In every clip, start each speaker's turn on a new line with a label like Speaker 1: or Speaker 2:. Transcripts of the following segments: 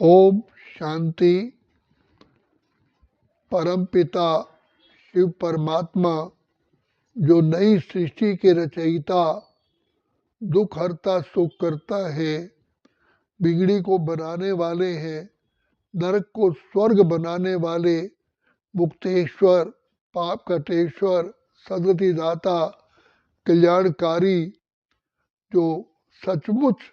Speaker 1: ओम शांति। परमपिता शिव परमात्मा जो नई सृष्टि के रचयिता, दुख हरता सुख करता है, बिगड़ी को बनाने वाले हैं, नरक को स्वर्ग बनाने वाले, मुक्तेश्वर, पाप कटेश्वर, सदगति दाता, कल्याणकारी, जो सचमुच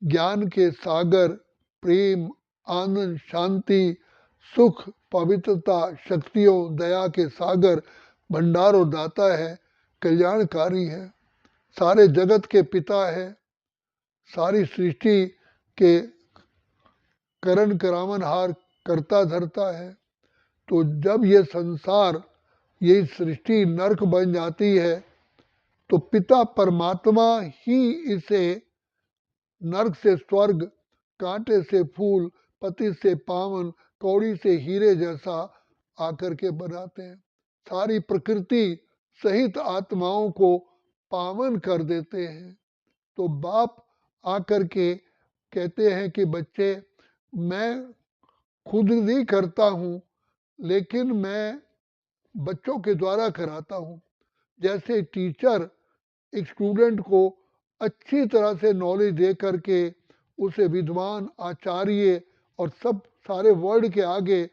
Speaker 1: ज्ञान के सागर, प्रेम, आनंद, शांति, सुख, पवित्रता, शक्तियों, दया के सागर, भंडार और दाता है, कल्याणकारी है, सारे जगत के पिता है, सारी सृष्टि के करण करावनहार, करता धरता है। तो जब ये संसार, ये सृष्टि नरक बन जाती है, तो पिता परमात्मा ही इसे नरक से स्वर्ग, कांटे से फूल, पति से पावन, कौड़ी से हीरे जैसा आकर के बनाते हैं। सारी प्रकृति सहित आत्माओं को पावन कर देते हैं। तो बाप आकर के कहते हैं कि बच्चे, मैं खुद नहीं करता हूँ, लेकिन मैं बच्चों के द्वारा कराता हूँ। जैसे टीचर एक स्टूडेंट को अच्छी तरह से नॉलेज दे करके उसे विद्वान, आचार्य और सब सारे वर्ल्ड के आगे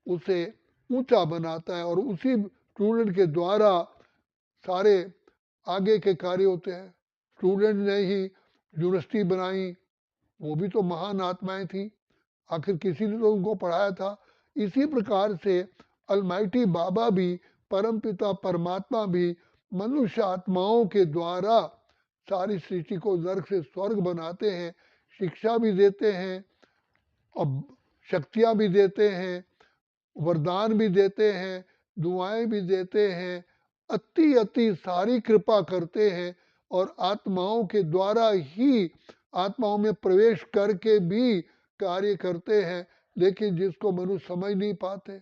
Speaker 1: उसे ऊंचा बनाता है, और उसी स्टूडेंट के द्वारा सारे आगे के कार्य होते हैं। स्टूडेंट ने ही यूनिवर्सिटी बनाई, वो भी तो महान आत्माएं थी, आखिर किसी ने तो उनको पढ़ाया था। इसी प्रकार से अलमाइटी बाबा भी, परमपिता परमात्मा भी मनुष्य आत्माओं के द्वारा सारी सृष्टि को नरक से स्वर्ग बनाते हैं, शिक्षा भी देते हैं और शक्तियां भी देते हैं, वरदान भी देते हैं, दुआएं भी देते हैं, अति अति सारी कृपा करते हैं, और आत्माओं के द्वारा ही आत्माओं में प्रवेश करके भी कार्य करते हैं। लेकिन जिसको मनुष्य समझ नहीं पाते,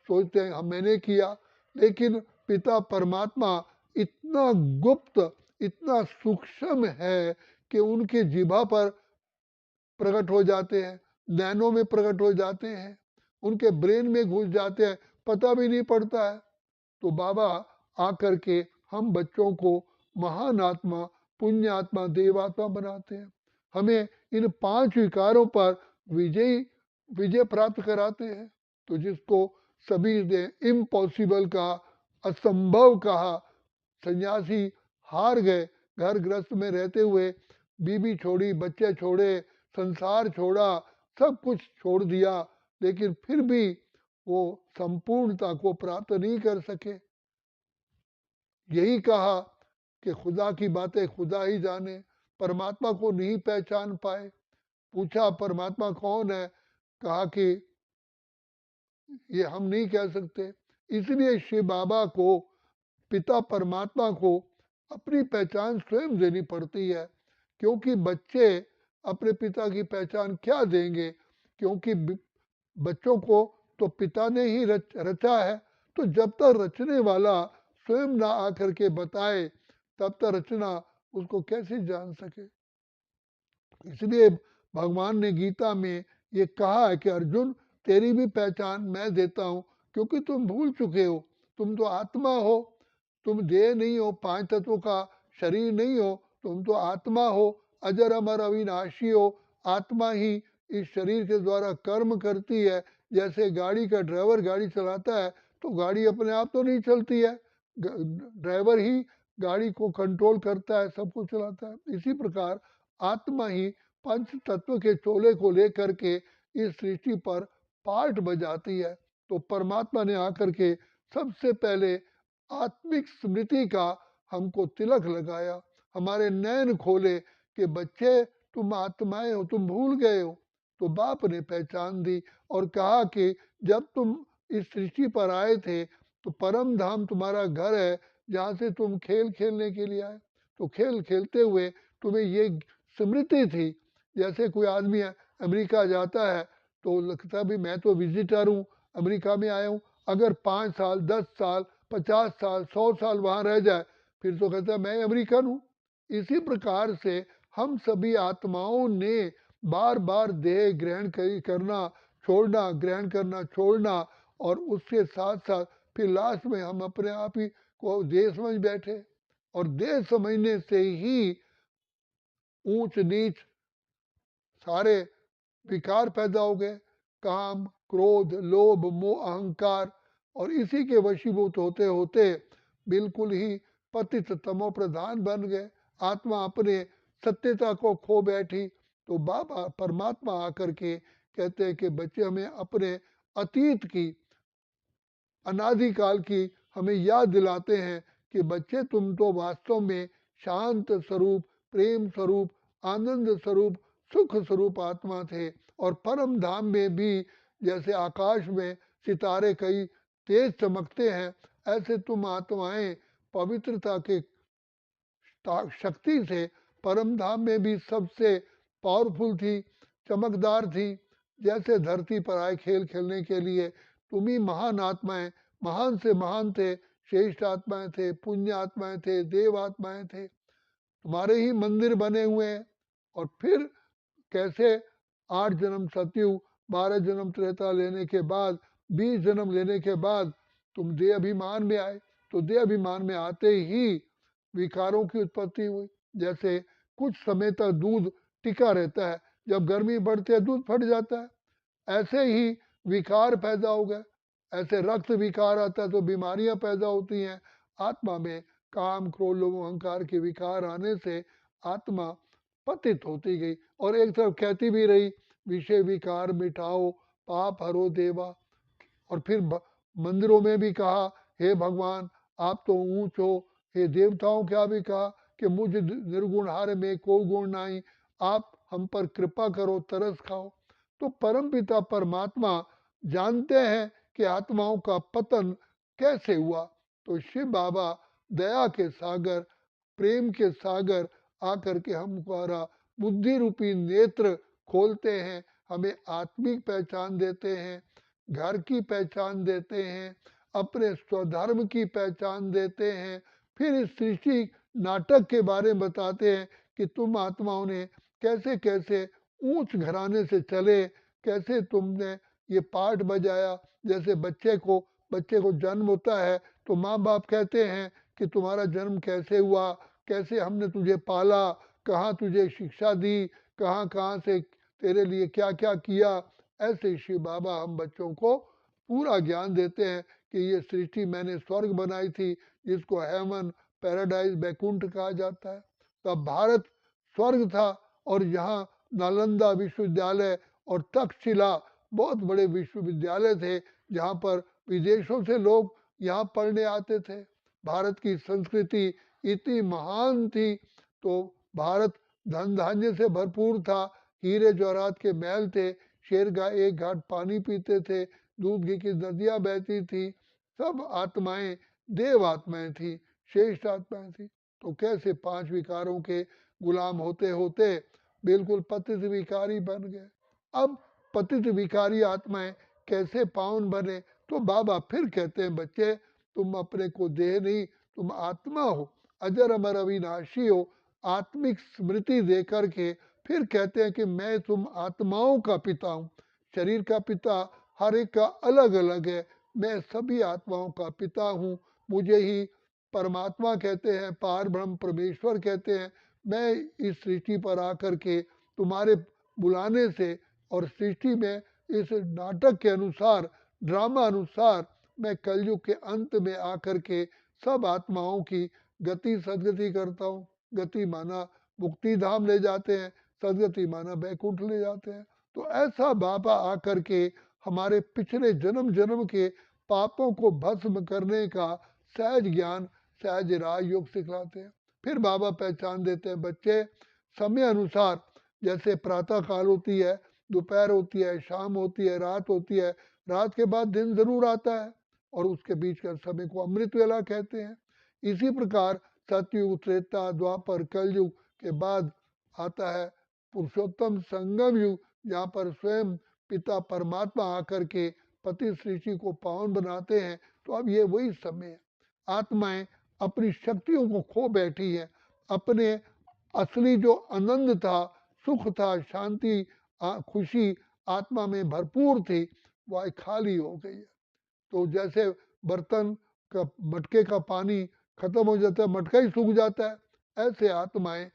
Speaker 1: सोचते हैं हम मैंने किया, लेकिन पिता परमात्मा इतना गुप्त, इतना सूक्ष्म है कि उनकी जिभा पर प्रकट हो जाते हैं, नैनो में प्रकट हो जाते हैं, उनके ब्रेन में घुस जाते हैं, पता भी नहीं पड़ता है। तो बाबा आकर के हम बच्चों को महान आत्मा, पुण्य आत्मा, देवात्मा बनाते हैं, हमें इन 5 विकारों पर विजय प्राप्त कराते हैं। तो जिसको सभी ने इम्पॉसिबल कहा, असंभव कहा, सन्यासी हार गए, घर गृहस्थ में रहते हुए बीबी छोड़ी, बच्चे छोड़े, संसार छोड़ा, सब कुछ छोड़ दिया, लेकिन फिर भी वो संपूर्णता को प्राप्त नहीं कर सके। यही कहा कि खुदा की बातें खुदा ही जाने, परमात्मा को नहीं पहचान पाए। पूछा परमात्मा कौन है, कहा कि ये हम नहीं कह सकते। इसलिए शिव बाबा को, पिता परमात्मा को अपनी पहचान स्वयं देनी पड़ती है, क्योंकि बच्चे अपने पिता की पहचान क्या देंगे, क्योंकि बच्चों को तो पिता ने ही रचा है। तो जब तक रचने वाला स्वयं ना आकर के बताए, तब तक रचना उसको कैसे जान सके। इसलिए भगवान ने गीता में ये कहा है कि अर्जुन, तेरी भी पहचान मैं देता हूँ, क्योंकि तुम भूल चुके हो, तुम तो आत्मा हो, तुम देह नहीं हो, 5 तत्वों का शरीर नहीं हो, तुम तो आत्मा हो, अजर अमर अविनाशी हो। आत्मा ही इस शरीर के द्वारा कर्म करती है। जैसे गाड़ी का ड्राइवर गाड़ी चलाता है, तो गाड़ी अपने आप तो नहीं चलती है, ड्राइवर ही गाड़ी को कंट्रोल करता है, सब कुछ चलाता है। इसी प्रकार आत्मा ही पंच तत्व के चोले को लेकर के इस सृष्टि पर पार्ट बजाती है। तो परमात्मा ने आकर के सबसे पहले आत्मिक स्मृति का हमको तिलक लगाया, हमारे नयन खोले कि बच्चे तुम आत्माएं हो, तुम भूल गए हो। तो बाप ने पहचान दी और कहा कि जब तुम इस सृष्टि पर आए थे, तो परम धाम तुम्हारा घर है, जहाँ से तुम खेल खेलने के लिए आए। तो खेल खेलते हुए तुम्हें ये स्मृति थी। जैसे कोई आदमी अमेरिका जाता है, तो लगता भी मैं तो विजिटर हूँ, अमेरिका में आया हूँ। अगर 5 साल, 10 साल, 50 साल, 100 साल वहाँ रह जाए, फिर तो कहता है मैं अमेरिकन हूँ। इसी प्रकार से हम सभी आत्माओं ने बार बार देह ग्रहण करना छोड़ना, ग्रहण करना छोड़ना, और उसके साथ साथ फिर लास्ट में हम अपने आप ही को देह समझ बैठे, और देह समझने से ही ऊंच नीच सारे विकार पैदा हो गए, काम क्रोध लोभ मोह अहंकार, और इसी के वशीभूत होते होते बिल्कुल ही पतित तमो प्रधान बन गए, आत्मा अपने सत्यता को खो बैठी। तो बाबा परमात्मा आकर के कहते हैं कि बच्चे हमें अपने अतीत की अनादिकाल की हमें याद दिलाते हैं कि बच्चे तुम तो वास्तव में शांत स्वरूप प्रेम स्वरूप आनंद स्वरूप सुख स्वरूप आत्मा थे, और परम धाम में भी जैसे आकाश में सितारे कई तेज चमकते हैं, ऐसे तुम आत्माएं पवित्रता के शक्ति से परम धाम में भी सबसे पावरफुल थी, चमकदार थी। जैसे धरती पर आए खेल खेलने के लिए, तुम ही महान आत्माएं, महान से महान थे, श्रेष्ठ आत्माएं थे, पुण्य आत्माएं थे, देव आत्माएं थे, तुम्हारे ही मंदिर बने हुए हैं। और फिर कैसे 8 जन्म सतयुग 12 जन्म त्रेता लेने के बाद 20 जन्म लेने के बाद तुम देह अभिमान में आए, तो देह अभिमान में आते ही विकारों की उत्पत्ति हुई। जैसे कुछ समय तक दूध टिका रहता है, जब गर्मी बढ़ती है दूध फट जाता है, ऐसे ही विकार पैदा हो गए, ऐसे रक्त विकार आता है तो बीमारियां पैदा होती हैं। आत्मा में काम क्रोध लोभ अहंकार के विकार आने से आत्मा पतित होती गई, और एक तरफ कहती भी रही विषय विकार मिटाओ पाप हरो देवा, और फिर मंदिरों में भी कहा हे भगवान आप तो ऊंच हो, हे देवताओं क्या भी कहा कि मुझ निर्गुण हार में कोई गुण नहीं, आप हम पर कृपा करो तरस खाओ। तो परम पिता परमात्मा जानते हैं कि आत्माओं का पतन कैसे हुआ। तो शिव बाबा दया के सागर प्रेम के सागर आकर के हमारा बुद्धि रूपी नेत्र खोलते हैं, हमें आत्मिक पहचान देते हैं, घर की पहचान देते हैं, अपने स्वधर्म की पहचान देते हैं, फिर इस सृष्टि नाटक के बारे में बताते हैं कि तुम आत्माओं ने कैसे कैसे ऊंच घराने से चले, कैसे तुमने ये पाठ बजाया। जैसे बच्चे को जन्म होता है तो माँ बाप कहते हैं कि तुम्हारा जन्म कैसे हुआ, कैसे हमने तुझे पाला, कहाँ तुझे शिक्षा दी, कहाँ कहाँ से तेरे लिए क्या क्या किया। ऐसे शिव बाबा हम बच्चों को पूरा ज्ञान देते हैं कि ये सृष्टि मैंने स्वर्ग बनाई थी, जिसको हेवन पैराडाइज बैकुंठ कहा जाता है। तब भारत स्वर्ग था, और यहाँ नालंदा विश्वविद्यालय और तक्षशिला बहुत बड़े विश्वविद्यालय थे, जहाँ पर विदेशों से लोग यहाँ पढ़ने आते थे। भारत की संस्कृति इतनी महान थी, तो भारत धन धान्य से भरपूर था, हीरे जवाहरात के महल थे, शेर का एक घाट पानी पीते थे, दूध घी की नदियां बहती थी, सब आत्माएं देव आत्माएं थी, श्रेष्ठ आत्माएं थी। तो कैसे 5 विकारों के गुलाम होते होते बिल्कुल पतित विकारी बन गए। अब पतित विकारी आत्माएं कैसे पावन बने, तो बाबा फिर कहते हैं बच्चे तुम अपने को देह नहीं, तुम आत्मा हो, अजर अमर अविनाशी हो। आत्मिक स्मृति दे करके फिर कहते हैं कि मैं तुम आत्माओं का पिता हूँ। शरीर का पिता हर एक का अलग अलग है, मैं सभी आत्माओं का पिता हूँ। मुझे ही परमात्मा कहते हैं, पार ब्रह्म परमेश्वर कहते हैं। मैं इस सृष्टि पर आकर के तुम्हारे बुलाने से और सृष्टि में इस नाटक के अनुसार ड्रामा अनुसार मैं कलयुग के अंत में आकर के सब आत्माओं की गति सदगति करता हूँ। गति माना मुक्ति धाम ले जाते हैं, सदगति माना बैकुंठ ले जाते हैं। तो ऐसा बाबा आकर के हमारे पिछले जन्म जन्म के पापों को भस्म करने का सहज ज्ञान सहज राजयोग सिखलाते हैं। फिर बाबा पहचान देते हैं बच्चे समय अनुसार, जैसे प्रातः काल होती है, दोपहर होती है, शाम होती है, रात होती है, रात के बाद दिन जरूर आता है, और उसके बीच का समय को अमृत वेला कहते हैं। इसी प्रकार सतयुग त्रेता द्वापर कलयुग के बाद आता है पुरुषोत्तम संगम युग, जहाँ पर स्वयं पिता परमात्मा आकर के पति सृष्टि को पावन बनाते हैं। तो अब ये वही समय है, आत्माएं अपनी शक्तियों को खो बैठी है, अपने असली जो आनंद था, सुख था, शांति खुशी आत्मा में भरपूर थी वो आज खाली हो गई है। तो जैसे बर्तन का मटके का पानी खत्म हो जाता है, मटका ही सूख जाता है, ऐसे आत्माएं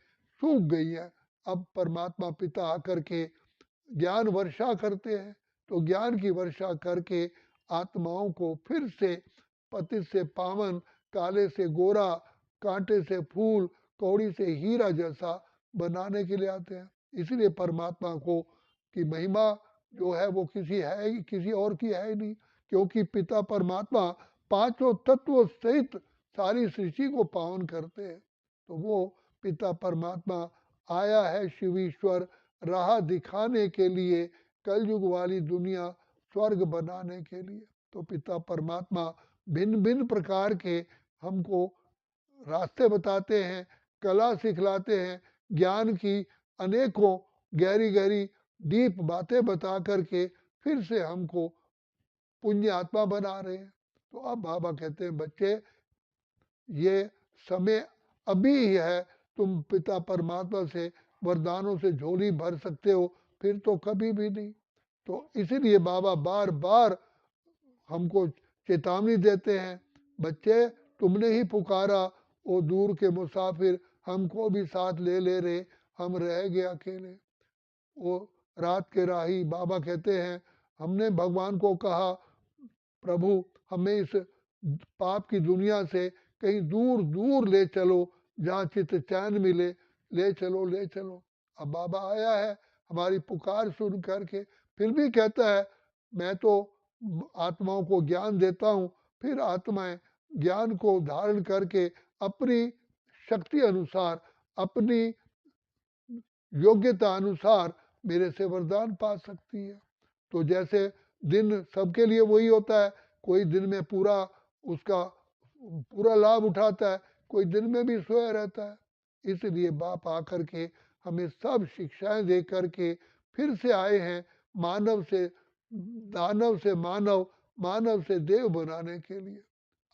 Speaker 1: सूख गई हैं। अब परमात्मा पिता आकर के ज्ञान वर्षा करते हैं, तो ज्ञान की वर्षा करके आत्माओं को फिर से पतित से पावन, काले से गोरा, कांटे से फूल, कौड़ी से हीरा जैसा बनाने के लिए आते हैं। इसलिए परमात्मा को की महिमा जो है वो किसी और की है ही नहीं, क्योंकि पिता परमात्मा पांचों तत्वों सहित सारी सृष्टि को पावन करते हैं। तो वो पिता परमात्मा आया है शिव ईश्वर राह दिखाने के लिए, कलयुग वाली दुनिया स्वर्ग बनाने के लिए। तो पिता परमात्मा भिन्न भिन्न प्रकार के हमको रास्ते बताते हैं, कला सिखलाते हैं, ज्ञान की अनेकों गहरी गहरी डीप बातें बता करके फिर से हमको पुण्य आत्मा बना रहे हैं। तो अब बाबा कहते हैं बच्चे ये समय अभी ही है, तुम पिता परमात्मा से वरदानों से झोली भर सकते हो, फिर तो कभी भी नहीं। तो इसीलिए बाबा बार बार हमको चेतावनी देते हैं, बच्चे तुमने ही पुकारा, वो दूर के मुसाफिर हमको भी साथ ले ले रे, हम रह गए अकेले। वो रात के राही बाबा कहते हैं, हमने भगवान को कहा प्रभु हमें इस पाप की दुनिया से कहीं दूर दूर ले चलो, जहाँ चित्त चैन मिले, ले चलो ले चलो। अब बाबा आया है हमारी पुकार सुन करके, फिर भी कहता है मैं तो आत्माओं को ज्ञान देता हूँ, फिर आत्माएं ज्ञान को धारण करके अपनी शक्ति अनुसार, अपनी योग्यता अनुसार मेरे से वरदान पा सकती है। तो जैसे दिन सबके लिए वही होता है, कोई दिन में पूरा उसका पूरा लाभ उठाता है, कोई दिन में भी सोया रहता है। इसलिए बाप आकर के हमें सब शिक्षाएं दे करके फिर से आए हैं मानव से दानव से मानव, मानव से देव बनाने के लिए।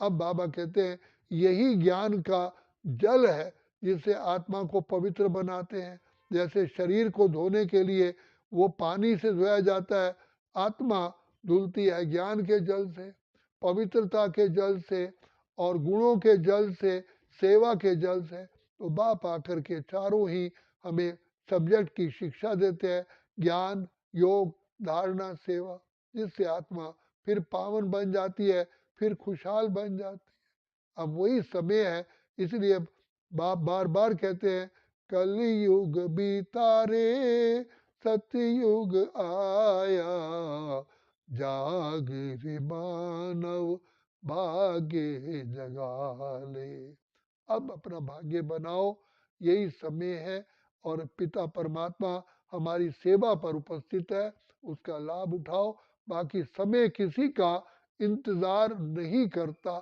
Speaker 1: अब बाबा कहते हैं यही ज्ञान का जल है जिससे आत्मा को पवित्र बनाते हैं। जैसे शरीर को धोने के लिए वो पानी से धोया जाता है, आत्मा धुलती है ज्ञान के जल से, पवित्रता के जल से और गुणों के जल से, सेवा के जल से। तो बाप आकर के चारों ही हमें सब्जेक्ट की शिक्षा देते हैं, ज्ञान, योग, धारणा, सेवा, जिससे आत्मा फिर पावन बन जाती है, फिर खुशहाल बन जाती है। अब वही समय है, इसलिए बाप बार बार कहते हैं कलयुग बीता रे, सतयुग आया, जाग रे मानव भाग्य जगा ले। अब अपना भाग्य बनाओ, यही समय है। और पिता परमात्मा हमारी सेवा पर उपस्थित है, उसका लाभ उठाओ। बाकी समय किसी का इंतजार नहीं करता,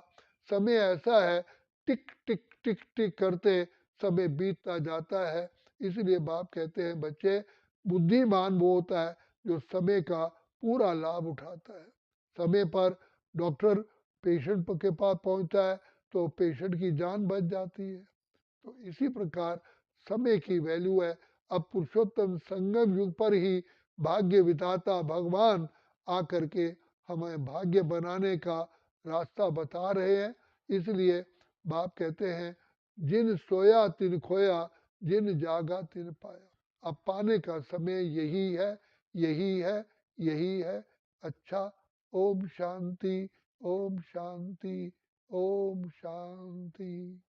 Speaker 1: समय ऐसा है टिक टिक टिक टिक करते समय बीतता जाता है। इसलिए बाप कहते हैं बच्चे बुद्धिमान वो होता है जो समय का पूरा लाभ उठाता है। समय पर डॉक्टर पेशेंट के पास पहुंचता है तो पेशेंट की जान बच जाती है। तो इसी प्रकार समय की वैल्यू है। अब पुरुषोत्तम संगम युग पर ही भाग्य विधाता भगवान आकर के हमें भाग्य बनाने का रास्ता बता रहे हैं। इसलिए बाप कहते हैं जिन सोया तिन खोया, जिन जागा तिन पाया। अब पाने का समय यही है, यही है, यही है। अच्छा, ओम शांति, ओम शांति, ओम शांति।